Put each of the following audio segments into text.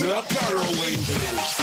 the Carolina.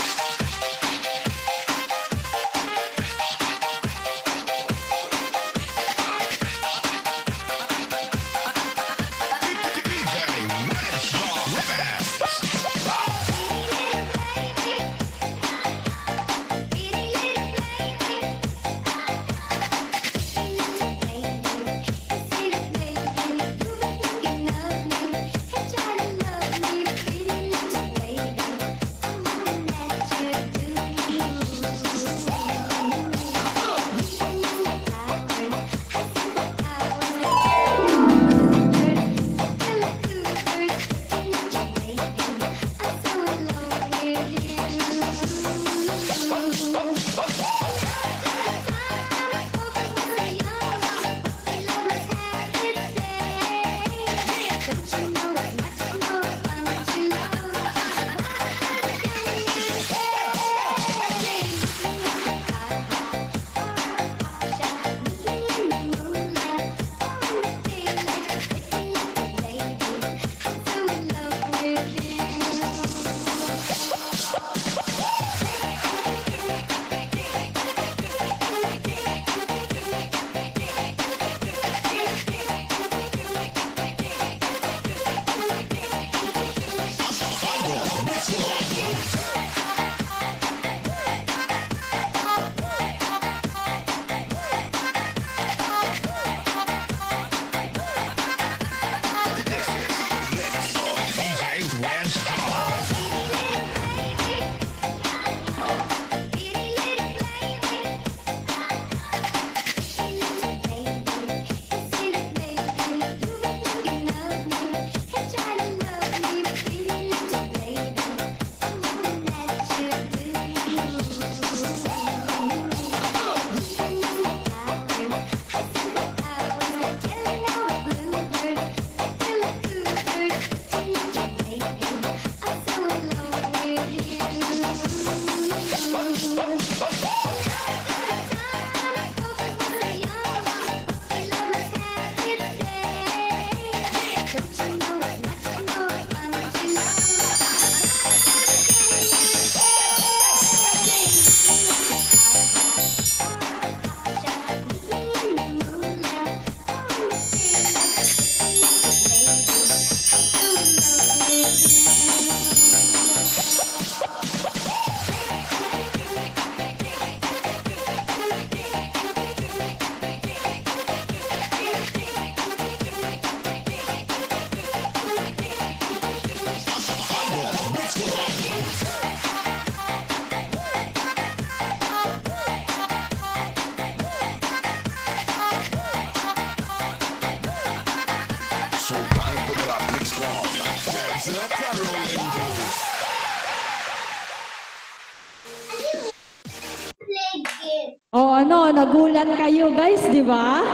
O ano, nagulat kayo guys, di ba?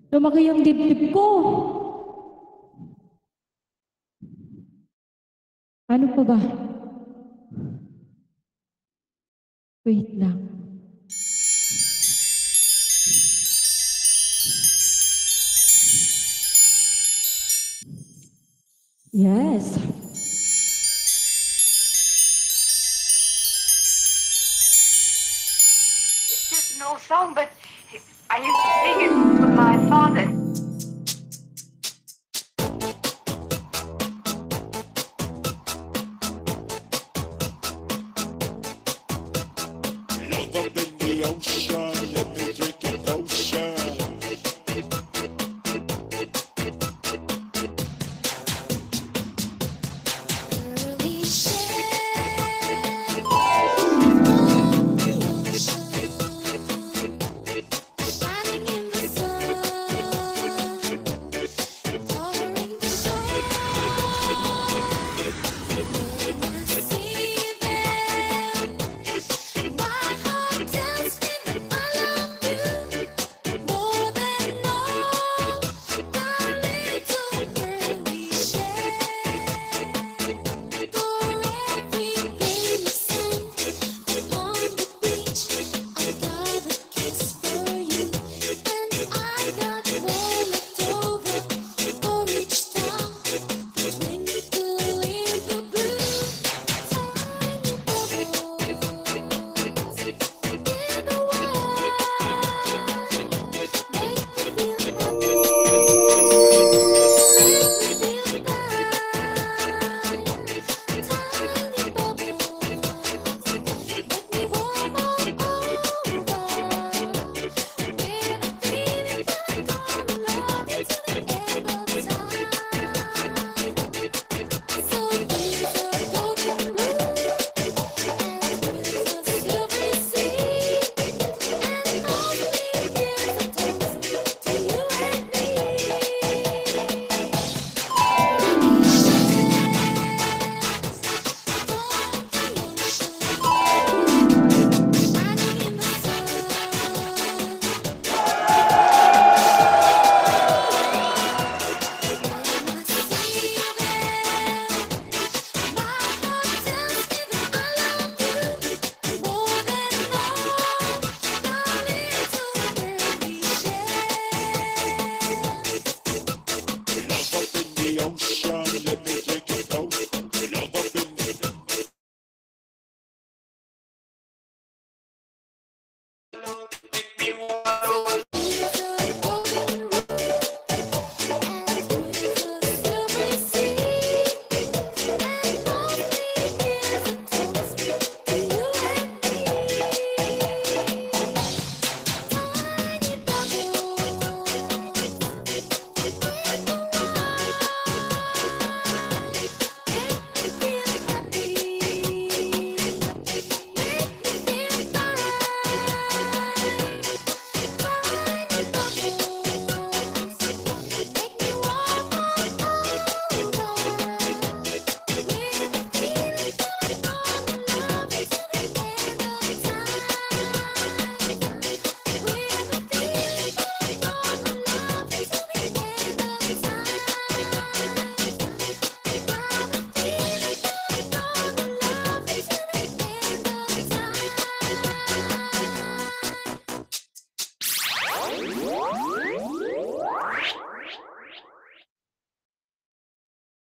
Lumaki yung dibdib ko. Ano pa ba? Wait lang. Yes. It's just an old song, but I used to sing it with my father.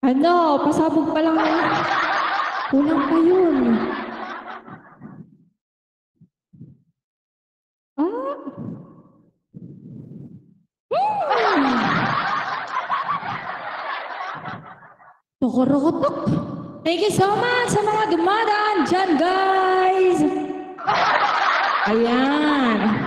Ano, pasabog pa lang. Kulang pa yun. Ah! Tukurukutok. Thank you so much sa mga dumadaan dyan, guys. Ayan.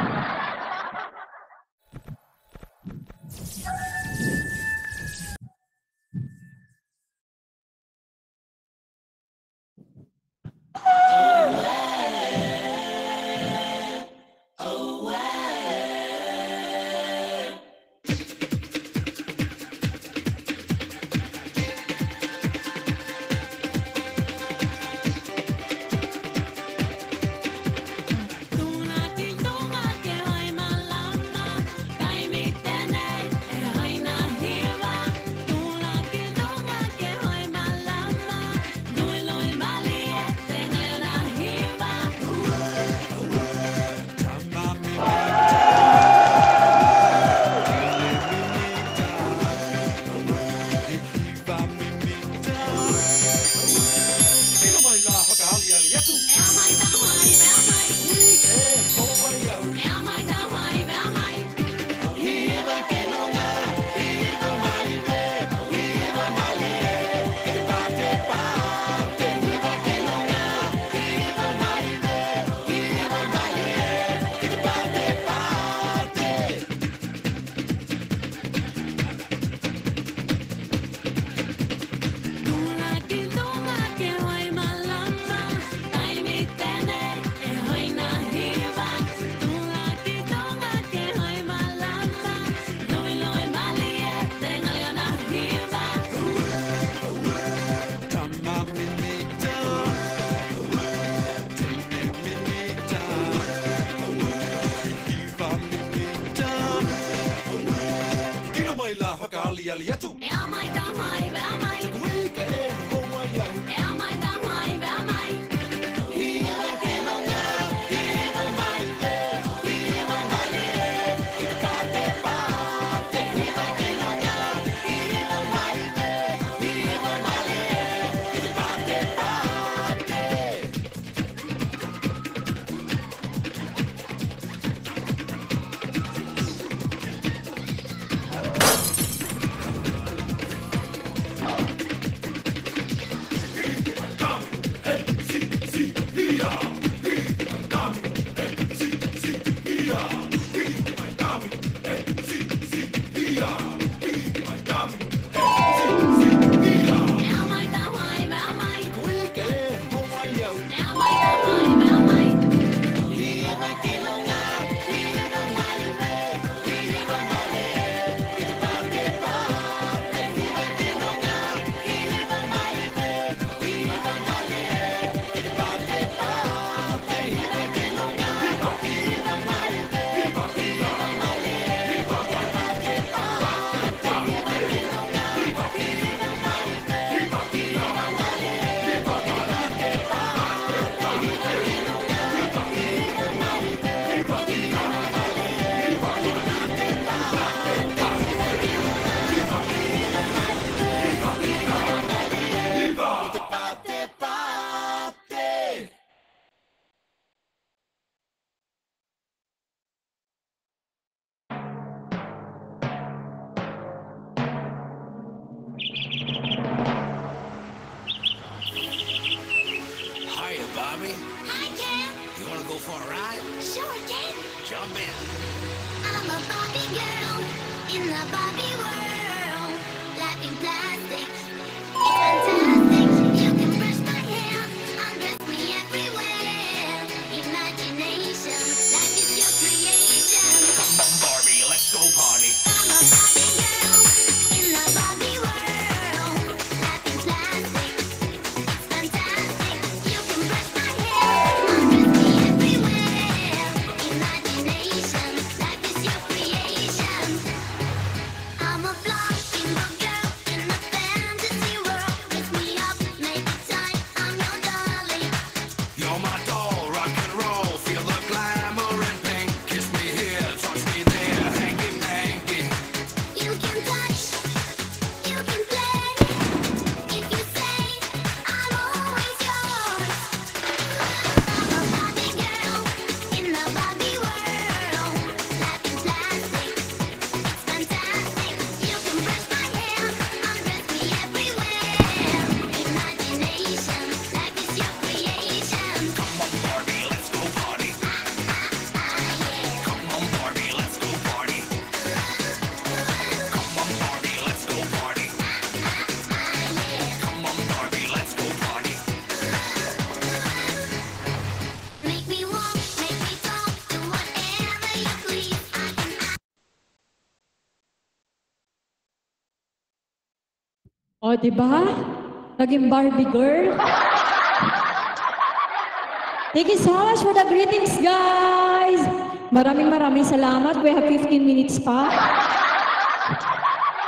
I'm a O, diba? Naging Barbie girl. Thank you so much for the greetings, guys. Maraming salamat. We have 15 minutes pa.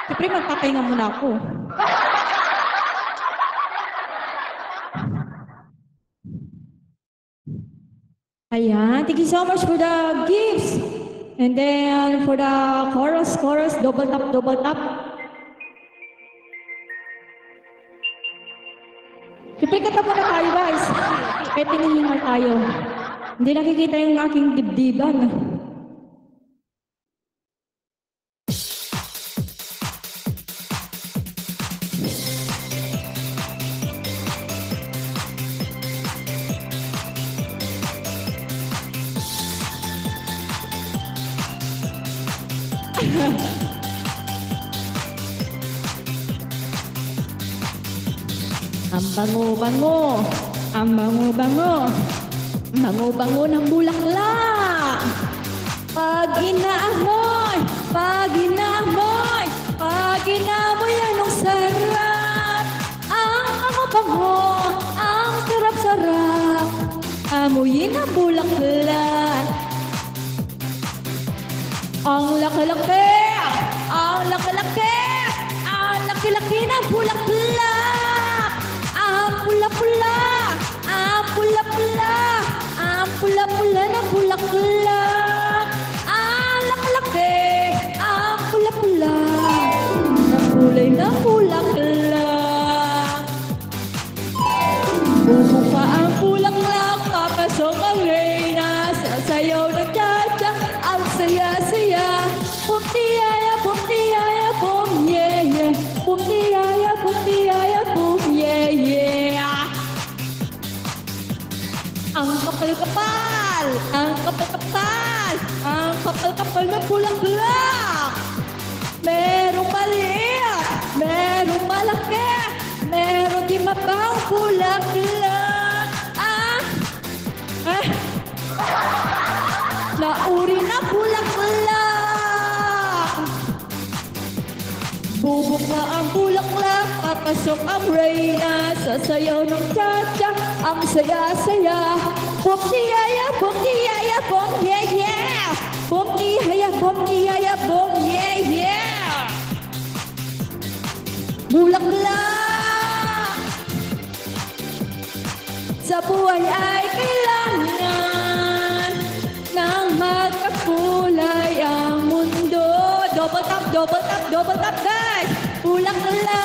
Siyempre, magpapahinga muna ako. Ayan. Thank you so much for the gifts. And then, for the chorus, double tap. Siyempre, kata muna tayo, guys. Kahit tinihingal tayo. Hindi nakikita yung aking dibdiban. Ang bango-bango, ang bango-bango, bango-bango ng bulaklak. Pag inaamoy, pag inaamoy, pag inaamoy, anong sarap. Ang bango-bango, ang sarap-sarap, amoyin ang bulaklak. Ang laki-laki, ang laki-laki, ang laki-laki ng bulaklak. Pula-pula, pula-pula, pula-pula ng bulaklak. Laki-laki, pula-pula, ng kulay ng bulaklak. Bumuka ang bulaklak, papasok ang reyna, sasayaw ng cha-cha, ang saya-saya. Bum-tiyaya, bum-tiyaya, bum-yeah-yeah, bum-tiyaya, bum-tiyaya, bum-yeah-yeah. Ang kapal-kapal, ang kapal-kapal, ang kapal-kapal ng bulaklak. Merong maliit, merong malaki, meron di mabang bulaklak. Nauri na bulaklak. Bubuka ang bulaklak, papasok ang reyna, sasayaw ng cha-cha, ang saya-saya. Bum-tiyaya, bum-tiyaya, bum-yeah-yeah, bum-tiyaya, bum-tiyaya, bum-yeah-yeah. Bulaklak sa buhay ay kailangan ng magkakulay ang mundo. Double tap, guys! Bulaklak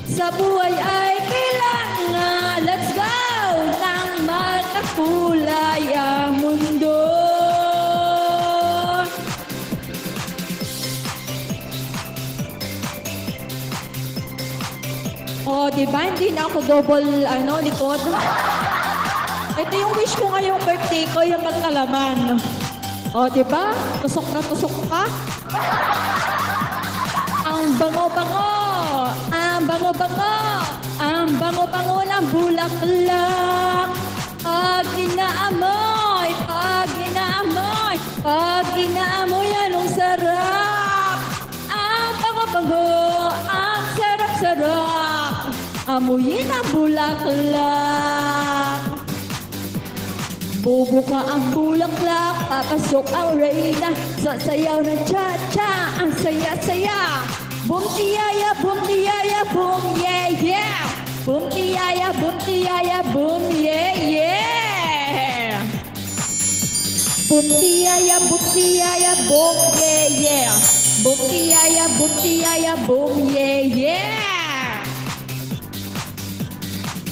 sa buhay ay kailangan, let's go, ng magkakulay ang mundo. O, diba? Hindi na ako double, likod. Ito yung wish ko ngayong birthday ko, yung magkalaman. O, diba? Tusok na tusok ka. Ang bango-bango, ang bango-bango, ang bango-bango ng bulaklak. Pag inaamoy, pag inaamoy, pag inaamoy, anong sarap. Ang bango-bango, ang sarap-sarap, amoyin ang bulaklak. Bubuka ang bulaklak, papasok ang reyna, sasayaw ng cha-cha, ang saya-saya. Bum-tiyaya, bum-tiyaya, bum-yeah-yeah, bum-tiyaya, bum-tiyaya, bum-yeah-yeah. Bum-tiyaya, bum-tiyaya, bum-yeah-yeah, bum-tiyaya, bum-tiyaya, bum-yeah-yeah.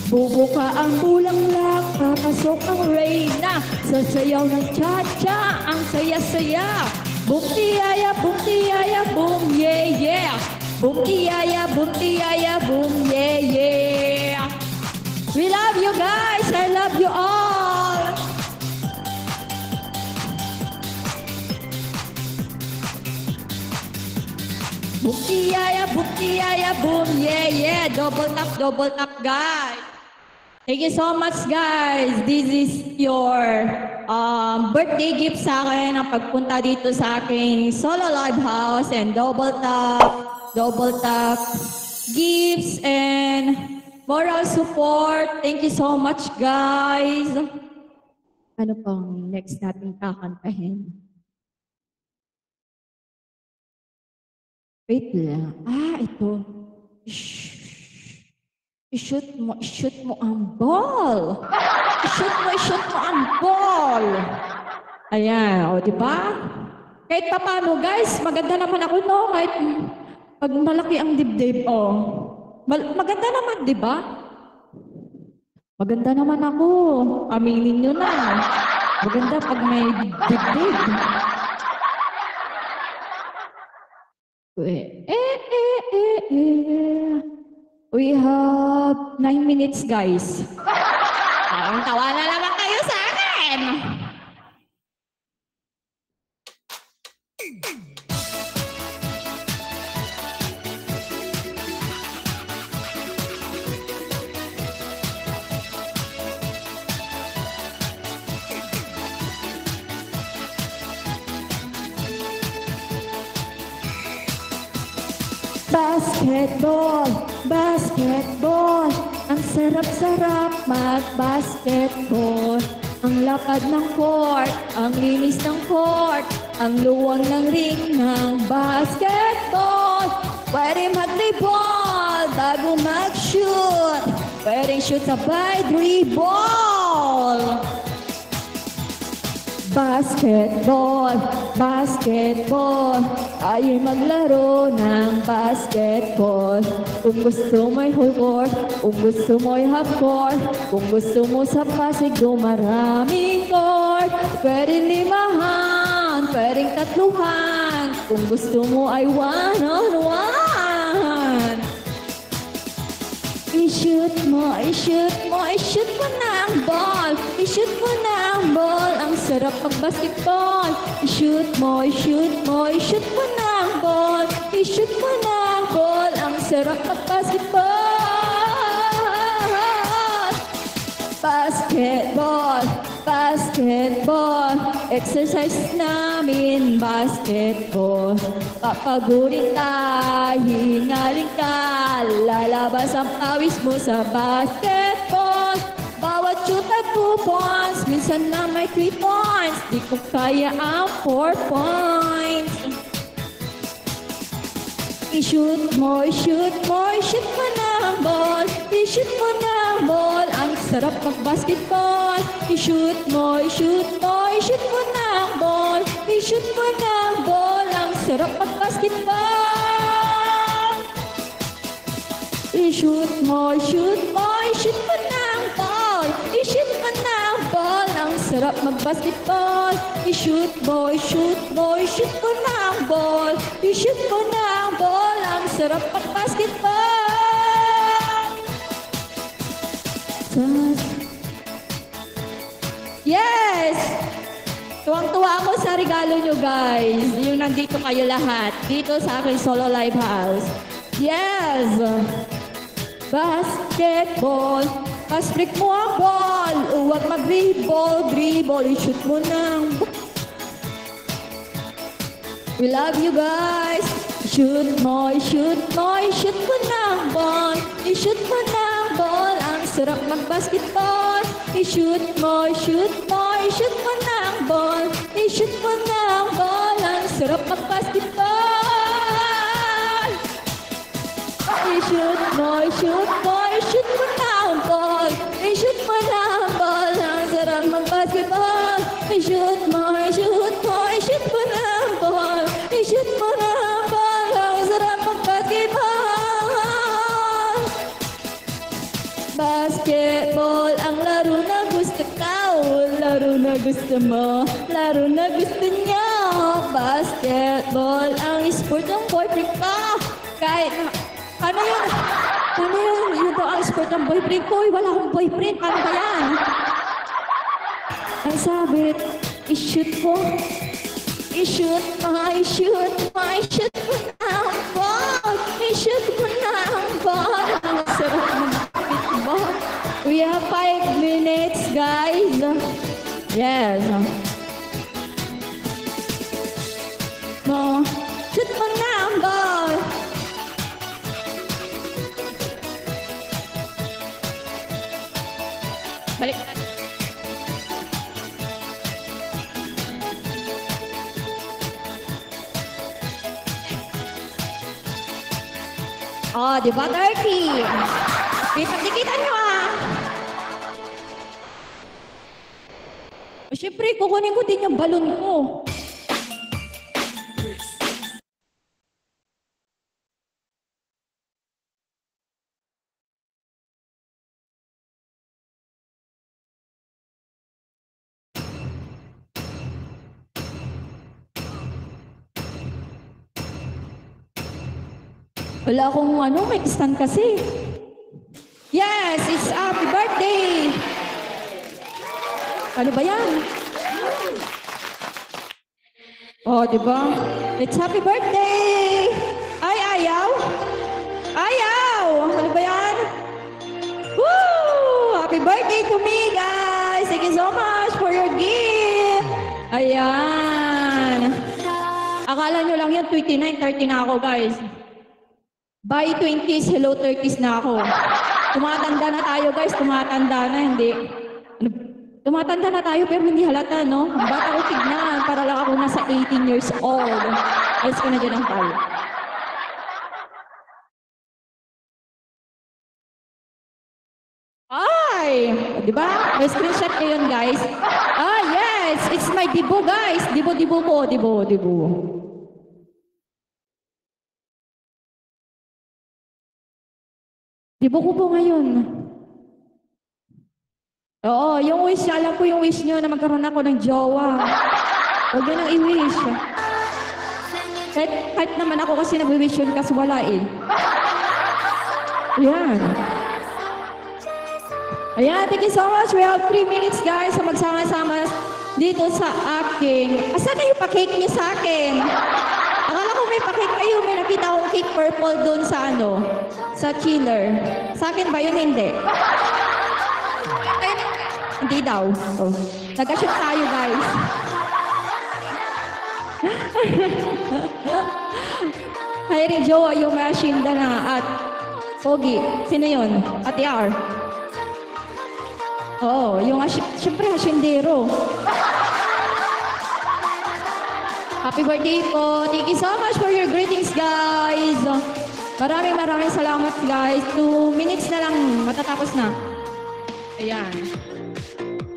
Bubuka ang bulaklak, papasok ang reyna, sasayaw ng cha-cha, ang saya-saya. Bum-tiyaya, bum-tiyaya, bum-yeah-yeah, bum-tiyaya, bum-tiyaya, bum-yeah-yeah. We love you guys, I love you all. Bum-tiyaya, bum-tiyaya, bum-yeah-yeah. Double tap, guys. Thank you so much, guys. This is your birthday gift sa akin ang pagpunta dito sa aking solo live house and double tap gifts and moral support. Thank you so much, guys. Ano pang next natin kakantahin? Wait lang. Ito. I-shoot mo ang ball. I-shoot mo ang ball. Ayan, o, diba? Kahit pa paano, guys, maganda naman ako, no? Kahit pag malaki ang dibdib, maganda naman, diba? Maganda naman ako. Aminin nyo na. Maganda pag may dibdib. We have 9 minutes, guys. Tawa na naman kayo sa akin. Basketball, ang sarap-sarap mag-basketball. Ang lapad ng court, ang linis ng court, ang luwang ng ring ng basketball. Pwede mag-dribble bago mag-shoot, pwedeng shoot sabay dribble. Basketball, ay maglaro ng basketball. Kung gusto mo'y whole court, kung gusto mo'y half court, kung gusto mo sa Pasig maraming court. Pwede limahan, pwedeng tatluhan, kung gusto mo ay one-on-one. I-shoot mo ng ball. I-shoot mo ng ball. Ang sarap mag-basketball. I-shoot mo ng ball. I-shoot mo ng ball. Ang sarap mag-basketball. Basketball. Exercise namin basketball. Papagurin ka, hingaling ka, lalabas ang pawis mo sa basketball. Bawat shoot ay 2 points, minsan na may 3 points, di ko kaya ang 4 points. I-shoot mo ng ball. I-shoot mo ng ball. Ang sarap mag-basketball. I-shoot mo ng ball. I-shoot mo ng ball. Ang sarap mag-basketball. I-shoot mo ng ball. I-shoot mo ng ball. Ang sarap mag-basketball. I-shoot mo ng ball. I-shoot mo ng ball. Ang sarap mag-basketball. Yes! Tuwang-tuwa ako sa regalo nyo, guys. Yung nandito kayo lahat. Dito sa aking solo live house. Yes! Basketball. Pas-break mo ang ball. Huwag mag-dribble. I-shoot mo ng ball. We love you, guys. I-shoot mo ng ball. I-shoot mo ng ball. Ang sarap mag-basketball. I-shoot mo ng ball. I-shoot mo ng ball. Ang sarap mag-basketball. I-shoot mo ng ball. I-shoot mo ng ball. Ang sarap mag-basketball. I-shoot mo ng ball. I-shoot mo ng ball. Ang sarap mag-basketball. Basketball, ang laro na gusto ka. Laro na gusto mo. Laro na gusto niya. Basketball, ang sport ng boyfriend ko. Kahit, ano yun? Yun daw ang sport ng boyfriend ko. Wala akong boyfriend. Paano ba yan? Ang sabi, i-shoot mo ng ball. I-shoot mo ng ball. Ang sarap ng basketball. We have 5 Yes. Mo, shoot mo na ang ball. Balik. Oh, di ba 30? Pagdikitan nyo ah. Siyempre, kukunin ko din yung balon ko. Wala akong may stand kasi. Yes, it's happy birthday! Ano ba yan? Oh, di ba? It's happy birthday! Ay, ayaw! Ayaw! Ano ba yan? Woo! Happy birthday to me, guys! Thank you so much for your gift! Ayan! Akala nyo lang yan, 29, 30 na ako, guys. By 20s, hello 30s na ako. Tumatanda na tayo, guys. Tumatanda na, hindi. Tumatanda na tayo, pero hindi halata, no? Bata ko tignan, para lang ako nasa 18 years old. Alis ko na dyan ang pal. Ay! Di ba? May screenshot ko yun, guys. Ah, yes! It's my dibo, guys. Dibo-dibo ko. Dibo-dibo. Dibo ko po ngayon. Oo, yung wish niya. Alam ko yung wish niyo na magkaroon ako ng jowa. Huwag yun ang i-wish. Kahit naman ako kasi nag-wish yun kasi wala eh. Ayan. Ayan, thank you so much. We have 3 minutes, guys, sa magsama-sama dito sa aking... Asan na yung pa-cake niyo sa akin? Akala ko may pa-cake kayo. May nakita akong cake purple doon sa sa chiller. Sa akin ba yun? Hindi. Hindi daw. Oh. Nag-shoot tayo, guys. Hi, Jowa, yung machine na at Pogi. Sino yun? Ate R. Oo, yung siyempre hasyendero. Happy birthday po. Thank you so much for your greetings, guys. Maraming salamat, guys. 2 minutes na lang, matatapos na. Ayan.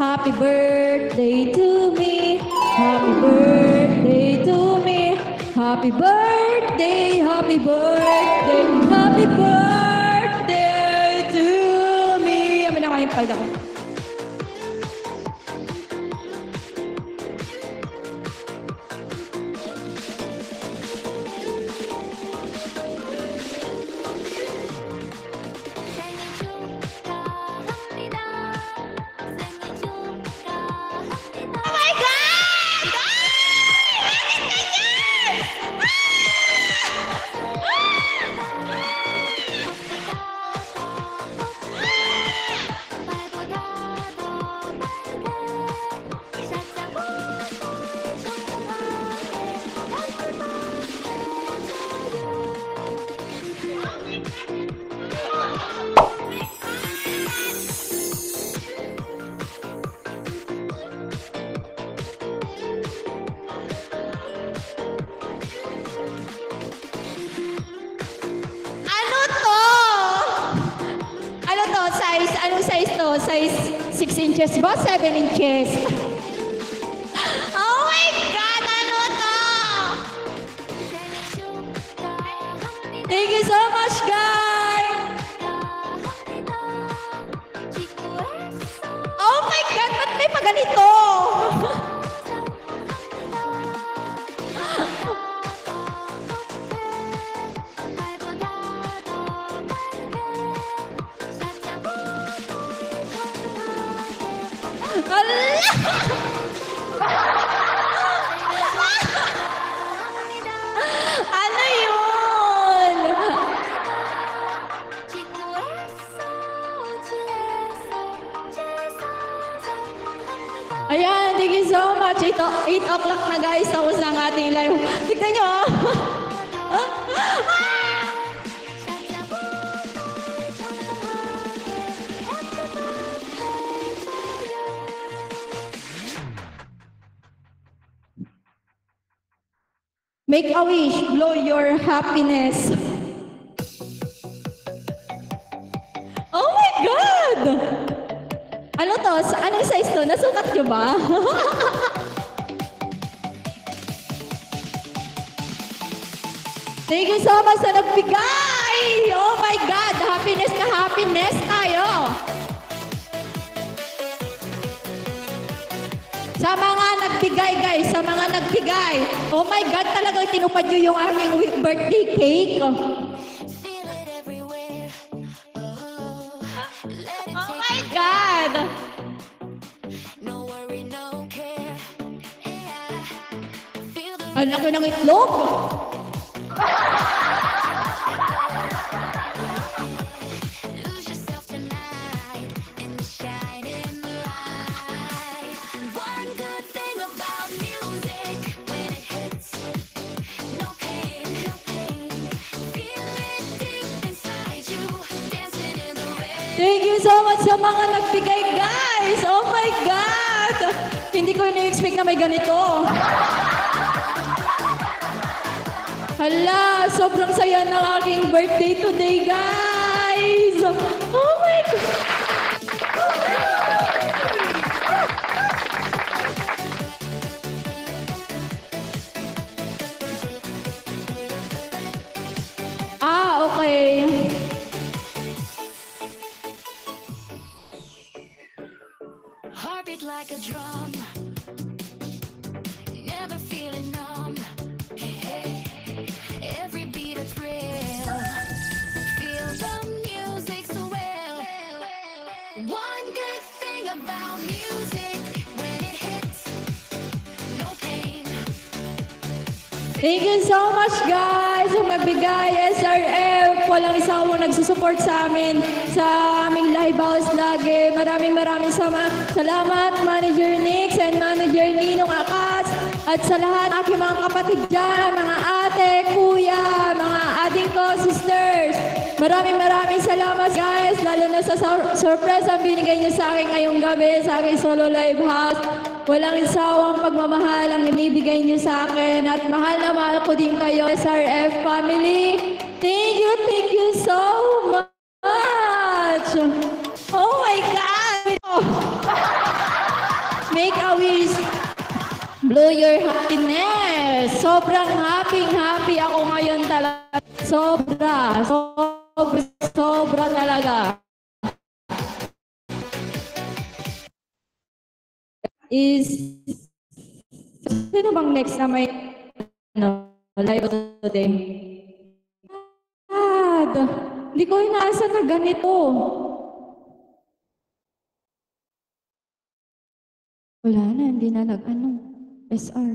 Happy birthday to me. Happy birthday to me. Happy birthday, happy birthday, happy birthday to me. Amin na kayong palda ko. Anong size to? Size 6 inches ba? 7 inches? Oh my God! Ano to? Thank you so much, guys! Oh my God! Ba't may pa ganito? Allah! thank you so much. 8 o'clock na guys, tapos na ang ating live. Tignan nyo. Make a wish, blow your happiness. Oh my God! Ano to? Anong size to? Nasukat nyo ba? Thank you so much sa nagbigay! Oh my God! Happiness na happiness tayo! Sa mga nagbigay, guys, sa mga nagbigay. Oh my God, talagang tinupad nyo yung aming birthday cake. Oh my God! Ang laki ng itlog. Thank you so much sa mga nagbigay, guys! Oh my God! Hindi ko ini-expect na may ganito. Hala, sobrang saya ng aking birthday today, guys! Oh my God! Okay. Heartbeat like a drum, never feeling numb. Hey, every beat a thrill. Feel the music so well. One good thing about music, when it hits, no pain. Thank you so much, guys! Ang magbigay, SRF, walang isawang nagsusupport sa amin sa aming live house lagi. Maraming salamat, Manager Nix and Manager Ninong Akas, at sa lahat aking mga kapatid dyan, mga ate, kuya, mga ading ko, sisters. Maraming salamat, guys, lalo na sa surprise ang binigay niyo sa akin ngayong gabi sa aking solo live house. Walang isawang pagmamahal ang inibigay niyo sa akin at mahal na mahal ko din kayo, SRF family. Thank you so much. Oh my God! Make a wish. Blow your happiness. Sobrang happy ako ngayon talaga. Sobra talaga. Sino bang next na may live today? Hindi ko inaasahan na ganito. Wala na, hindi na SR.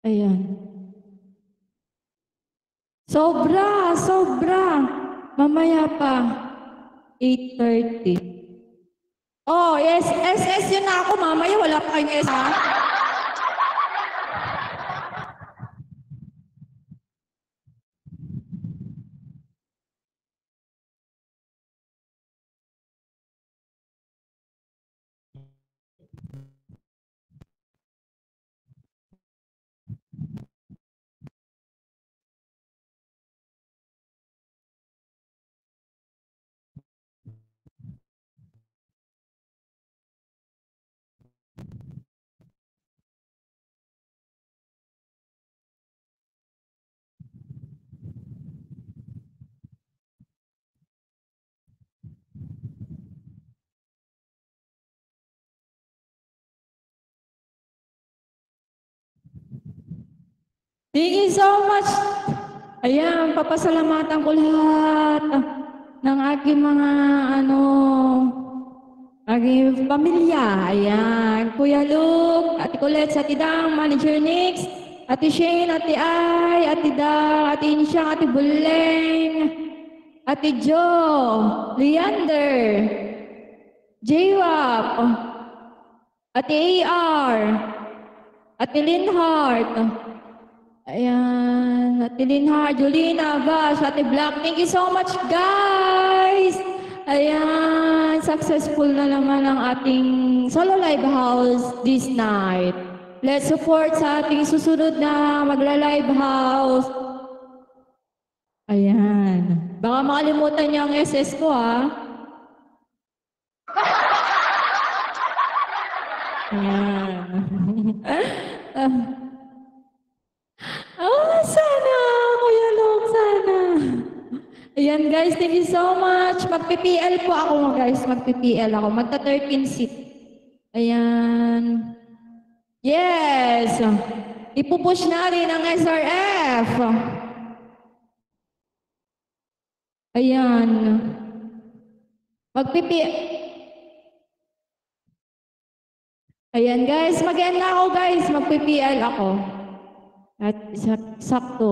Ayan. Sobra. Mamaya pa. 8:30. Oh, yes, SS yun na ako. Mamaya wala pa kayong SS, ha? Thank you so much. Ayan, papasalamatan ko lahat ng aking mga aking pamilya. Ayan, Kuya Luke, Ate Colette, Ate Dang, Manager Nix, Ate Shane, Ate Ay, Ate Dang, Ate Insyang, Ate Buleng, Ate Jo, Leander, J-Wap, Ate AR, Ate Linhart, ayan, Ate Linhart, Julina, Vash, Ate Black, thank you so much guys! Ayan, successful na naman ang ating solo live house this night. Let's support sa ating susunod na magla-live house. Ayan. Baka makalimutan niyo ang SS ko, ha? Ayan. Sana! Kuya Long, sana! Ayan, guys. Thank you so much. Mag-PPL po ako, guys. Mag-PPL ako. Magta-13 seat. Ayan. Yes! Ipupush na rin ang SRF. Ayan. Ayan guys, mag-end na ako guys. Mag-PPL ako. At sakto,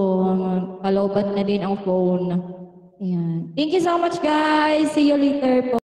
kalobat na din ang phone. Ayan. Thank you so much guys. See you later po.